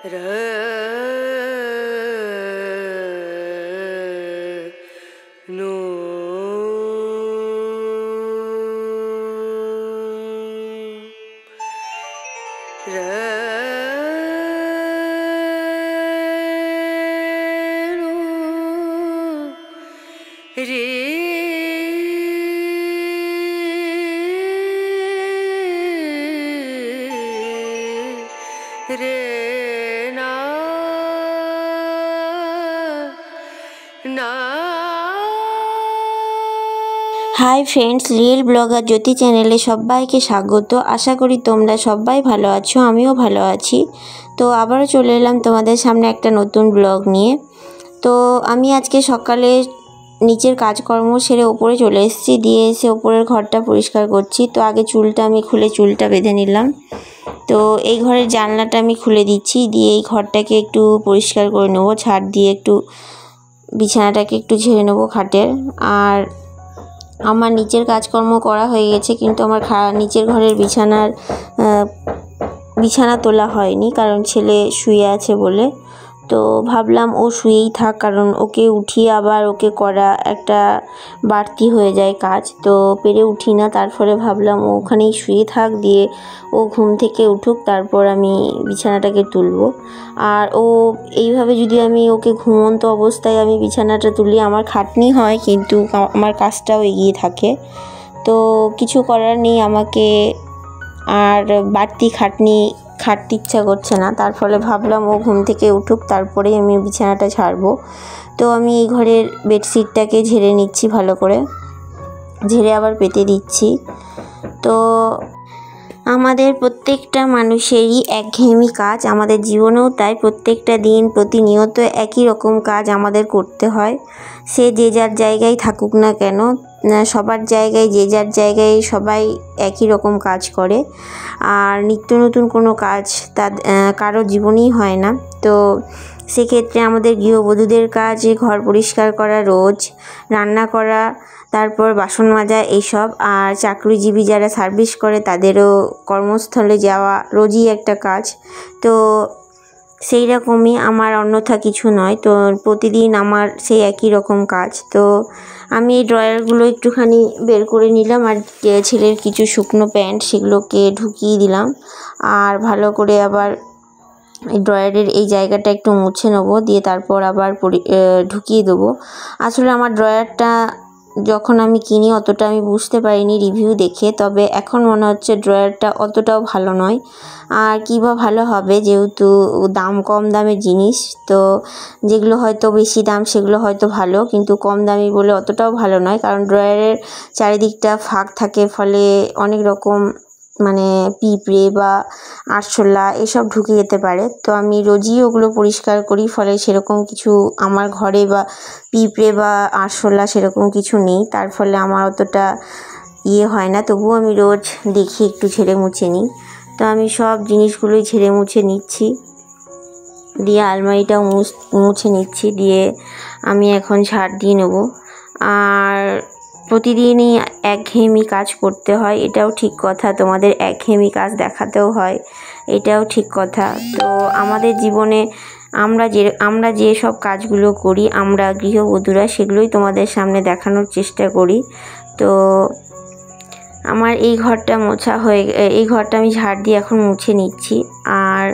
Hi friends, real blogger জ্যোতি চ্যানেলে সবাইকে স্বাগত। আশা করি তোমরা সবাই ভালো আছো, আমিও ভালো আছি। তো আবারও চলে এলাম তোমাদের সামনে একটা নতুন ব্লগ নিয়ে। তো আমি আজকে সকালে নিচের কাজকর্ম সেরে ওপরে চলে এসেছি, দিয়ে এসে ওপরের ঘরটা পরিষ্কার করছি। তো আগে চুলটা আমি খুলে চুলটা বেঁধে নিলাম। তো এই ঘরের জানলাটা আমি খুলে দিচ্ছি, দিয়ে এই ঘরটাকে একটু পরিষ্কার করে নেবো, ঝাড় দিয়ে একটু বিছানাটাকে একটু ঝেড়ে নেবো খাটের। আর আমার নিচের কাজকর্ম করা হয়ে গেছে, কিন্তু আমার নিচের ঘরের বিছানা তোলা হয়নি, কারণ ছেলে শুয়ে আছে বলে। তো ভাবলাম ও শুয়েই থাক, কারণ ওকে উঠিয়ে আবার ওকে করা একটা বাড়তি হয়ে যায় কাজ, তো পেরে উঠি না। তার ফলে ভাবলাম ও ওখানেই শুয়ে থাক, দিয়ে ও ঘুম থেকে উঠুক, তারপর আমি বিছানাটাকে তুলব। আর ও এইভাবে যদি আমি ওকে ঘুমন্ত অবস্থায় আমি বিছানাটা তুলি, আমার খাটনি হয়, কিন্তু আমার কাজটাও এগিয়ে থাকে। তো কিছু করার নেই, আমাকে আর বাড়তি খাটতে ইচ্ছা করছে না। তার ফলে ভাবলাম ও ঘুম থেকে উঠুক, তারপরে আমি বিছানাটা ছাড়বো। তো আমি এই ঘরের বেডশিটটাকে ঝেড়ে নিচ্ছি, ভালো করে ঝেড়ে আবার পেতে দিচ্ছি। তো আমাদের প্রত্যেকটা মানুষেরই একঘেয়েমি কাজ, আমাদের জীবনেও তাই। প্রত্যেকটা দিন প্রতিনিয়ত একই রকম কাজ আমাদের করতে হয়। সে যে যার জায়গায় থাকুক না কেন, সবার জায়গায় যে যার জায়গায় সবাই একই রকম কাজ করে। আর নিত্য নতুন কোনো কাজ কারো জীবনেই হয় না। তো সেক্ষেত্রে আমাদের গৃহবধূদের কাজ ঘর পরিষ্কার করা, রোজ রান্না করা, তারপর বাসন মাজা, এইসব। আর চাকরিজীবী যারা সার্ভিস করে তাদেরও কর্মস্থলে যাওয়া রোজই একটা কাজ। তো সেই রকমই আমার, অন্যথা কিছু নয়। তো প্রতিদিন আমার সেই একই রকম কাজ। তো আমি এই ড্রয়ারগুলো একটুখানি বের করে নিলাম, আর ছেলের কিছু শুকনো প্যান্ট সেগুলোকে ঢুকিয়ে দিলাম। আর ভালো করে আবার এই ড্রয়ারের এই জায়গাটা একটু মুছে নেবো, দিয়ে তারপর আবার ঢুকিয়ে দেবো। আসলে আমার ড্রয়ারটা যখন আমি কিনি অতটা আমি বুঝতে পারিনি রিভিউ দেখে, তবে এখন মনে হচ্ছে ড্রয়ারটা অতটাও ভালো নয়। আর কী বা ভালো হবে, যেহেতু দাম, কম দামের জিনিস, তো যেগুলো হয়তো বেশি দাম সেগুলো হয়তো ভালো, কিন্তু কম দামি বলে অতটাও ভালো নয়। কারণ ড্রয়ারের চারিদিকটা ফাঁক থাকে, ফলে অনেক রকম পিঁপড়ে বা আরশোলা এসব ঢুকে যেতে পারে। তো আমি রোজই ওগুলো পরিষ্কার করি, ফলে সেরকম কিছু আমার ঘরে বা পিঁপড়ে বা আরশোলা সেরকম কিছু নেই। তার ফলে আমার অতটা হয় না, তবুও আমি রোজ দেখি একটু ঝেড়ে মুছে নিই। তো আমি সব জিনিসগুলোই ঝেড়ে মুছে নিচ্ছি, দিয়ে আলমারিটাও মুছে নিচ্ছি, দিয়ে আমি এখন ঝাড় দিয়ে নেব। আর প্রতিদিনই একঘেয়েমি কাজ করতে হয়, এটাও ঠিক কথা। তোমাদের একঘেয়েমি কাজ দেখাতেও হয়, এটাও ঠিক কথা। তো আমাদের জীবনে আমরা যে সব কাজগুলো করি, আমরা গৃহবধূরা, সেগুলোই তোমাদের সামনে দেখানোর চেষ্টা করি। তো আমার এই ঘরটা এই ঘরটা আমি ঝাড় দিয়ে এখন মুছে নিচ্ছি। আর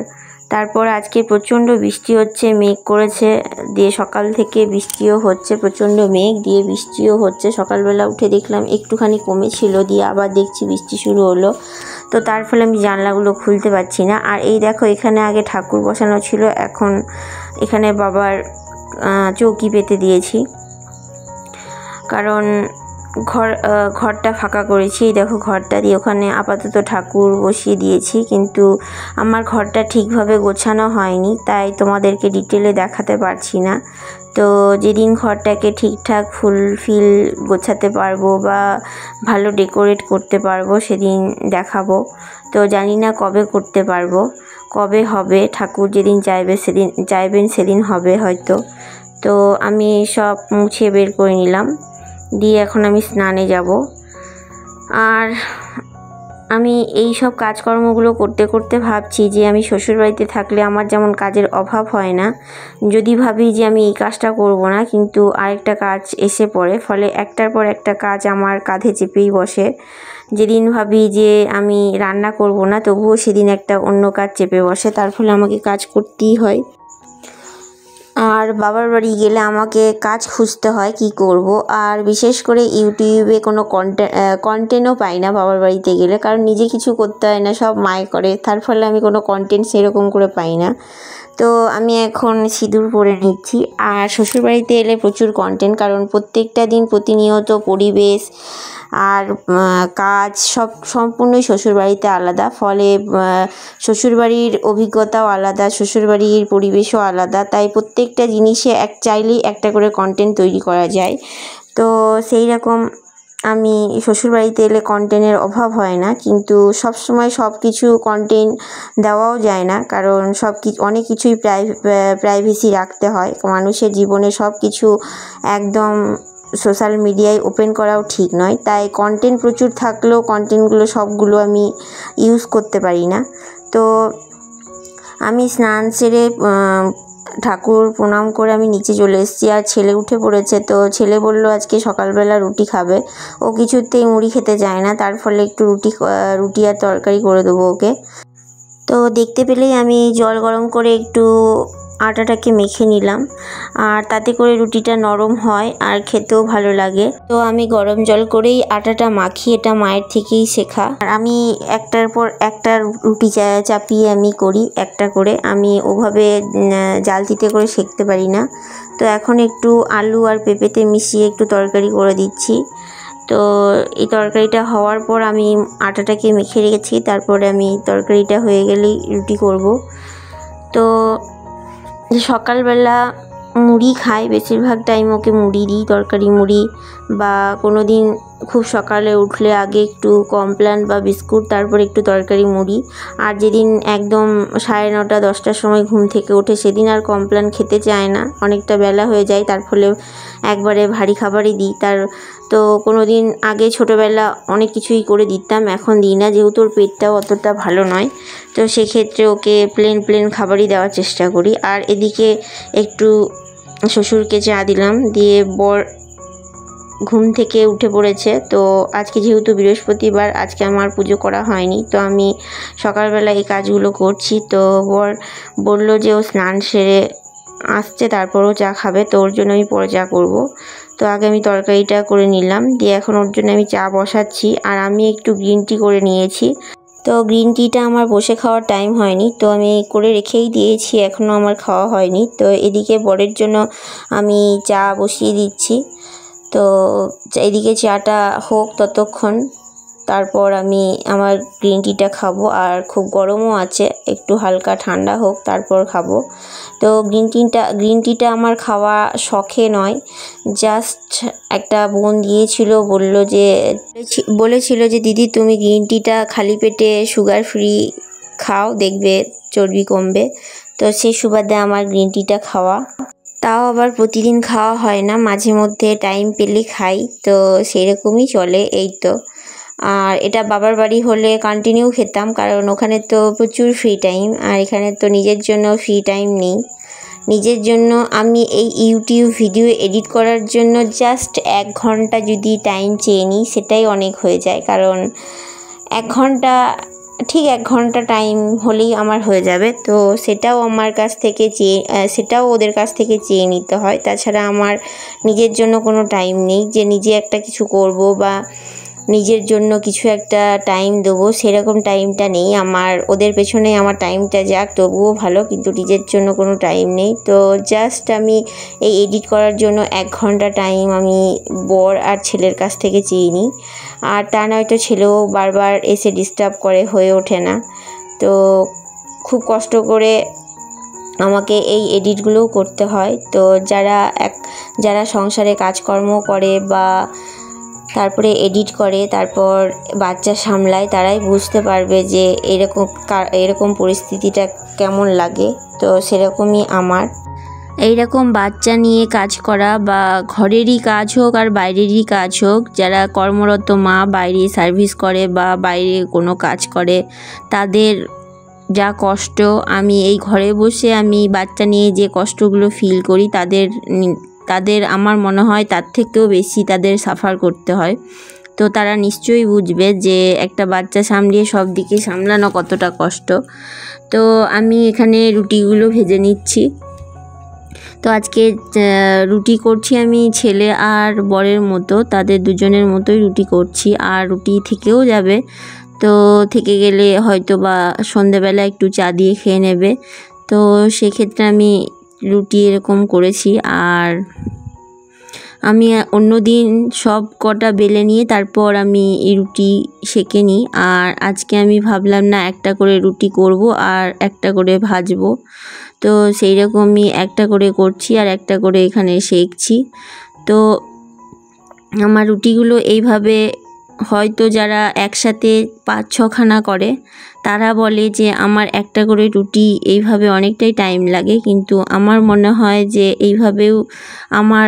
তারপর আজকে প্রচণ্ড বৃষ্টি হচ্ছে, মেঘ করেছে, দিয়ে সকাল থেকে বৃষ্টিও হচ্ছে, প্রচণ্ড মেঘ দিয়ে বৃষ্টিও হচ্ছে। সকালবেলা উঠে দেখলাম একটুখানি কমেছিল, দিয়ে আবার দেখছি বৃষ্টি শুরু হলো। তো তার ফলে আমি জানলাগুলো খুলতে পারছি না। আর এই দেখো, এখানে আগে ঠাকুর বসানো ছিল, এখন এখানে বাবার চৌকি পেতে দিয়েছি, কারণ ঘরটা ফাঁকা করেছি। দেখো ঘরটা দিয়ে ওখানে আপাতত ঠাকুর বসিয়ে দিয়েছি, কিন্তু আমার ঘরটা ঠিকভাবে গোছানো হয়নি, তাই তোমাদেরকে ডিটেলে দেখাতে পারছি না। তো যেদিন ঘরটাকে ঠিকঠাক ফুলফিল গোছাতে পারবো বা ভালো ডেকোরেট করতে পারবো সেদিন দেখাবো। তো জানি না কবে করতে পারবো, কবে হবে, ঠাকুর যেদিন চাইবেন সেদিন হবে হয়তো। তো আমি সব মুছে বের করে নিলাম, দিয়ে এখন আমি স্নানে যাব। আর আমি এই সব কাজকর্মগুলো করতে করতে ভাবছি যে আমি শ্বশুরবাড়িতে থাকলে আমার যেমন কাজের অভাব হয় না, যদি ভাবি যে আমি এই কাজটা করব না কিন্তু আরেকটা কাজ এসে পড়ে, ফলে একটার পর একটা কাজ আমার কাঁধে চেপেই বসে। যেদিন ভাবি যে আমি রান্না করব না তবুও সেদিন একটা অন্য কাজ চেপে বসে, তার ফলে আমাকে কাজ করতেই হয়। আর বাবার বাড়ি গেলে আমাকে কাজ খুঁজতে হয় কি করব। আর বিশেষ করে ইউটিউবে কোনো কন্টেন্টও পাই না বাবার বাড়িতে গেলে, কারণ নিজে কিছু করতে হয় না, সব মায়ে করে, তার ফলে আমি কোনো কন্টেন্ট সেরকম করে পাই না। তো আমি এখন সিঁদুর পরে নিচ্ছি। আর শ্বশুরবাড়িতে এলে প্রচুর কন্টেন্ট, কারণ প্রত্যেকটা দিন প্রতিনিয়ত পরিবেশ আর কাজ সব সম্পূর্ণই শ্বশুরবাড়িতে আলাদা, ফলে শ্বশুরবাড়ির অভিজ্ঞতাও আলাদা, শ্বশুরবাড়ির পরিবেশও আলাদা, তাই প্রত্যেকটা জিনিসে চাইলেই একটা করে কন্টেন্ট তৈরি করা যায়। তো সেই রকম আমি শ্বশুরবাড়িতে এলে কন্টেন্টের অভাব হয় না, কিন্তু সব সময় সব কিছু কন্টেন্ট দেওয়াও যায় না, কারণ অনেক কিছুই প্রাইভেসি রাখতে হয়। মানুষের জীবনে সব কিছু একদম সোশ্যাল মিডিয়ায় ওপেন করাও ঠিক নয়, তাই কন্টেন্ট প্রচুর থাকলেও কন্টেন্টগুলো সবগুলো আমি ইউজ করতে পারি না। তো আমি স্নান সেরে ঠাকুর প্রণাম করে আমি নিচে চলে এসেছি। আর ছেলে উঠে পড়েছে, তো ছেলে বলল আজকে সকালবেলা রুটি খাবে, ও কিছুতেই মুড়ি খেতে চায় না, তার ফলে একটু রুটি আর তরকারি করে দেবো ওকে। তো দেখতে পেলেই আমি জল গরম করে একটু আটাটাকে মেখে নিলাম, আর তাতে করে রুটিটা নরম হয় আর খেতেও ভালো লাগে। তো আমি গরম জল করেই আটাটা মাখি, এটা মায়ের থেকেই শেখা। আর আমি একটার পর একটা রুটি চাপিয়ে আমি করি একটা করে, আমি ওভাবে জালতিতে করে সেঁকতে পারি না। তো এখন একটু আলু আর পেঁপেতে মিশিয়ে একটু তরকারি করে দিচ্ছি। তো এই তরকারিটা হওয়ার পর আমি আটাটাকে মেখে রেখেছি, তারপরে আমি তরকারিটা হয়ে গেলেই রুটি করব। তো সকালবেলা মুড়ি খাই, বেশিরভাগ টাইম ওকে মুড়ি দিই, তরকারি মুড়ি, বা কোনো দিন খুব সকালে উঠলে আগে একটু কমপ্লান বা বিস্কুট, তারপর একটু তরকারি মুড়ি। আর যেদিন একদম 9:30 10টার সময় ঘুম থেকে ওঠে সেদিন আর কমপ্লান খেতে চায় না, অনেকটা বেলা হয়ে যায়, তার ফলে একবারে ভারী খাবারই দিই। তো কোনো দিন আগে ছোটোবেলা অনেক কিছুই করে দিতাম, এখন দিই না, যেহেতু ওর পেটটাও অতটা ভালো নয়, তো সেক্ষেত্রে ওকে প্লেন খাবারই দেওয়ার চেষ্টা করি। আর এদিকে একটু শ্বশুরকে চা দিলাম, দিয়ে বর ঘুম থেকে উঠে পড়েছে। তো আজকে যেহেতু বৃহস্পতিবার, আজকে আমার পুজো করা হয়নি, তো আমি সকালবেলা এই কাজগুলো করছি। তো বর বললো যে ও স্নান সেরে আসছে তারপরও চা খাবে, তো ওর জন্য আমি পরে চা করব। তো আগে আমি তরকারিটা করে নিলাম, দিয়ে এখন ওর জন্য আমি চা বসাচ্ছি। আর আমি একটু গ্রিন টি করে নিয়েছি, তো গ্রিন টিটা আমার বসে খাওয়ার টাইম হয়নি, তো আমি করে রেখেই দিয়েছি, এখনও আমার খাওয়া হয়নি। তো এদিকে বরের জন্য আমি চা বসিয়ে দিচ্ছি। তো এদিকে চাটা হোক ততক্ষণ, তারপর আমি আমার গ্রিন টিটা খাবো। আর খুব গরমও আছে, একটু হালকা ঠান্ডা হোক তারপর খাবো। তো গ্রিন টিটা আমার খাওয়া শখে নয়, জাস্ট একটা বোন দিয়েছিল, বলেছিল যে দিদি তুমি গ্রিন টিটা খালি পেটে সুগার ফ্রি খাও, দেখবে চর্বি কমবে। তো সেই সুবাদে আমার গ্রিন টিটা খাওয়া, তাও আবার প্রতিদিন খাওয়া হয় না, মাঝে মধ্যে টাইম পেলে খাই, তো সেরকমই চলে এই তো। আর এটা বাবার বাড়ি হলে কন্টিনিউ খেতাম, কারণ ওখানে তো প্রচুর ফ্রি টাইম, আর এখানে তো নিজের জন্য ফ্রি টাইম নেই। নিজের জন্য আমি এই ইউটিউব ভিডিও এডিট করার জন্য জাস্ট 1 ঘন্টা যদি টাইম চেয়ে নিই সেটাই অনেক হয়ে যায়, কারণ 1 ঘন্টা ঠিক 1 ঘন্টা টাইম হলেই আমার হয়ে যাবে। তো সেটাও ওদের কাছ থেকে চেয়ে নিতে হয়, তাছাড়া আমার নিজের জন্য কোনো টাইম নেই যে নিজে একটা কিছু করব বা নিজের জন্য কিছু একটা টাইম দেবো, সেরকম টাইমটা নেই আমার। ওদের পেছনে আমার টাইমটা যাক তবুও ভালো, কিন্তু নিজের জন্য কোনো টাইম নেই। তো জাস্ট আমি এই এডিট করার জন্য 1 ঘন্টা টাইম আমি বর আর ছেলের কাছ থেকে চেয়ে নিই, আর তা নয়তো ছেলেও বারবার এসে ডিস্টার্ব করে, হয়ে ওঠে না। তো খুব কষ্ট করে আমাকে এই এডিটগুলোও করতে হয়। তো যারা সংসারে কাজকর্ম করে বা তারপরে এডিট করে, তারপর বাচ্চা সামলায়, তারাই বুঝতে পারবে যে এরকম পরিস্থিতিটা কেমন লাগে। তো সেরকমই আমার। এইরকম বাচ্চা নিয়ে কাজ করা বা ঘরেরই কাজ হোক আর বাইরেরই কাজ হোক, যারা কর্মরত মা বাইরে সার্ভিস করে বা বাইরে কোনো কাজ করে, তাদের যা কষ্ট, আমি এই ঘরে বসে আমি বাচ্চা নিয়ে যে কষ্টগুলো ফিল করি, তাদের আমার মনে হয় তার থেকেও বেশি তাদের সাফার করতে হয়। তো তারা নিশ্চয়ই বুঝবে যে একটা বাচ্চা সামলিয়ে সব দিকে সামলানো কতটা কষ্ট। তো আমি এখানে রুটিগুলো ভেজে নিচ্ছি। তো আজকে রুটি করছি আমি ছেলে আর বরের মতো, তাদের দুজনের মতোই রুটি করছি। আর রুটি থেকেও যাবে, তো থেকে গেলে হয়তো বা সন্ধেবেলা একটু চা দিয়ে খেয়ে নেবে। তো সেক্ষেত্রে আমি রুটি এরকম করেছি। আর আমি অন্য দিন সব কটা বেলে নিয়ে তারপর আমি এই রুটি সেঁকে নিই। আর আজকে আমি ভাবলাম না, একটা করে রুটি করব আর একটা করে ভাজবো। তো সেই রকমই একটা করে করছি আর একটা করে এখানে সেঁকছি। তো আমার রুটিগুলো এইভাবে, হয়তো যারা একসাথে 5-6খানা করে তারা বলে যে আমার একটা করে রুটি এইভাবে অনেকটাই টাইম লাগে, কিন্তু আমার মনে হয় যে এইভাবেও আমার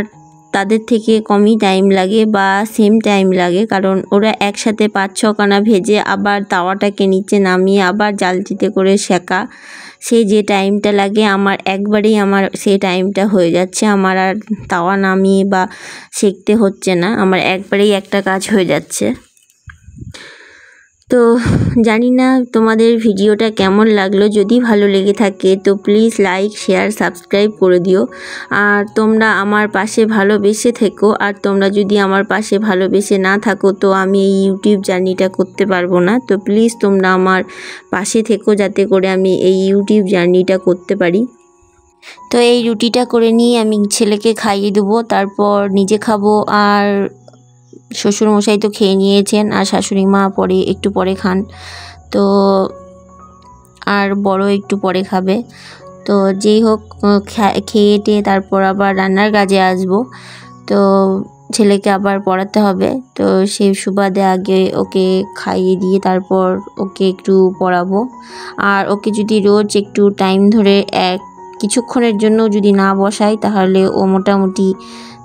তাদের থেকে কমই টাইম লাগে বা সেম টাইম লাগে। কারণ ওরা একসাথে 5-6খানা ভেজে আবার তাওয়াটাকে নিচে নামিয়ে আবার জালতিতে করে সেঁকা, সেই যে টাইমটা লাগে আমার একবারেই সেই টাইমটা হয়ে যাচ্ছে। আমার আর তাওয়া নামিয়ে বা সেঁকতে হচ্ছে না, আমার একবারেই একটা কাজ হয়ে যাচ্ছে। তো জানি না তোমাদের ভিডিওটা কেমন লাগলো। যদি ভালো লেগে থাকে তো প্লিজ লাইক, শেয়ার, সাবস্ক্রাইব করে দিও। আর তোমরা আমার পাশে ভালোবেসে থেকো। আর তোমরা যদি আমার পাশে ভালোবেসে না থাকো তো আমি এই ইউটিউব জার্নিটা করতে পারবো না। তো প্লিজ তোমরা আমার পাশে থেকো, যাতে করে আমি এই ইউটিউব জার্নিটা করতে পারি। তো এই রুটিটা করে নিয়ে আমি ছেলেকে খাইয়ে দেবো, তারপর নিজে খাবো। আর শ্বশুরমশাই তো খেয়ে নিয়েছেন আর শাশুড়ি মা একটু পরে খান। তো আর বড় একটু পরে খাবে। তো যেই হোক, খেয়ে টেয়ে তারপর আবার রান্নার কাজে আসবো। তো ছেলেকে আবার পড়াতে হবে, তো সেই সুবাদে আগে ওকে খাইয়ে দিয়ে তারপর ওকে একটু পড়াবো। আর ওকে যদি রোজ একটু টাইম ধরে কিছুক্ষণের জন্য যদি না বসাই, তাহলে ও মোটামুটি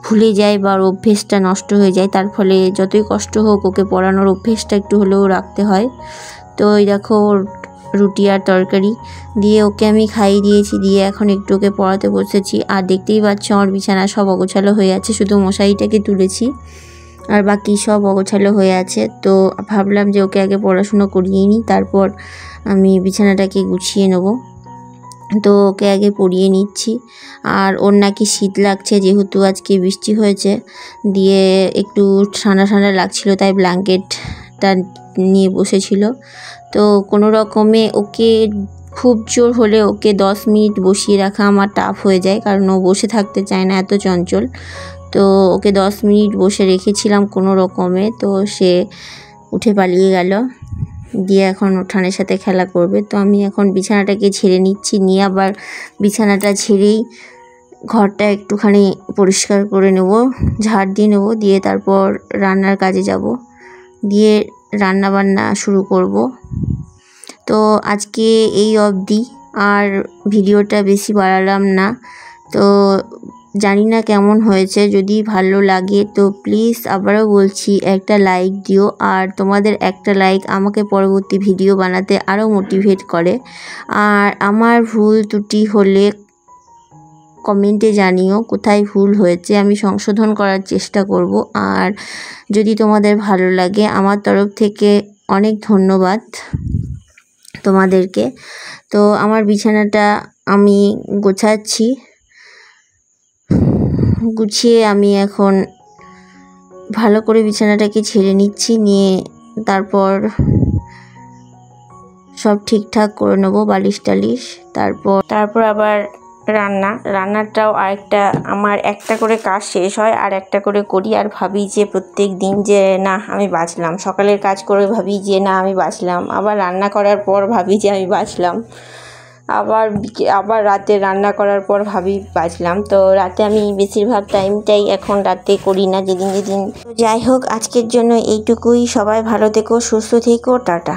ভুলে যায় বা ওর অভ্যেসটা নষ্ট হয়ে যায়। তার ফলে যতই কষ্ট হোক ওকে পড়ানোর অভ্যেসটা একটু হলেও রাখতে হয়। তো এই দেখো, রুটি আর তরকারি দিয়ে ওকে আমি খাইয়ে দিয়েছি, দিয়ে এখন একটু ওকে পড়াতে বসেছি। আর দেখতেই পাচ্ছ আমার বিছানা সব অগোছালো হয়ে আছে, শুধু মশারিটাকে তুলেছি আর বাকি সব অগোছালো হয়ে আছে। তো ভাবলাম যে ওকে আগে পড়াশুনো করিয়ে নিই, তারপর আমি বিছানাটাকে গুছিয়ে নেবো। তো ওকে আগে পরিয়ে নিচ্ছি। আর ওর নাকি শীত লাগছে, যেহেতু আজকে বৃষ্টি হয়েছে, দিয়ে একটু ঠান্ডা ঠান্ডা লাগছিল, তাই ব্ল্যাঙ্কেটটা নিয়ে বসেছিল। তো কোনো রকমে ওকে খুব জোর হলে ওকে 10 মিনিট বসিয়ে রাখা আমার টাফ হয়ে যায়, কারণ ও বসে থাকতে চায় না, এত চঞ্চল। তো ওকে 10 মিনিট বসে রেখেছিলাম কোনো রকমে, তো সে উঠে পালিয়ে গেল, দিয়ে এখন উঠানের সাথে খেলা করবে। তো আমি এখন বিছানাটাকে ঝেড়ে নিচ্ছি, নিয়ে আবার বিছানাটা ঝেড়েই ঘরটা একটুখানি পরিষ্কার করে নেব, ঝাড় দিয়ে নেব, দিয়ে তারপর রান্নার কাজে যাব, দিয়ে রান্না বান্না শুরু করব। তো আজকে এই অবধি, আর ভিডিওটা বেশি বাড়ালাম না। তো জানি না কেমন হয়েছে, যদি ভালো লাগে তো প্লিজ আবারও বলছি একটা লাইক দিও। আর তোমাদের একটা লাইক আমাকে পরবর্তী ভিডিও বানাতে আরও মোটিভেট করে। আর আমার ভুল ত্রুটি হলে কমেন্টে জানিও কোথায় ভুল হয়েছে, আমি সংশোধন করার চেষ্টা করব। আর যদি তোমাদের ভালো লাগে, আমার তরফ থেকে অনেক ধন্যবাদ তোমাদেরকে। তো আমার বিছানাটা আমি গোছাচ্ছি, গুছিয়ে আমি এখন ভালো করে বিছানাটাকে ঝেড়ে নিচ্ছি, নিয়ে তারপর সব ঠিকঠাক করে নেবো, বালিশ টালিশ। তারপর আবার রান্নাটাও আরেকটা, আমার একটা করে কাজ শেষ হয় আর একটা করে করি। আর ভাবি যে প্রত্যেক দিন যে না আমি বাঁচলাম, সকালের কাজ করে ভাবি যে না আমি বাঁচলাম, আবার রান্না করার পর ভাবি যে আমি বাঁচলাম, আবার রাতে রান্না করার পর ভাবি বাঁচলাম। তো রাতে আমি বেশিরভাগ টাইমটাই এখন রাতে করি না, যেদিন। তো যাই হোক, আজকের জন্য এইটুকুই। সবাই ভালো থেকো, সুস্থ থেকো, টাটা।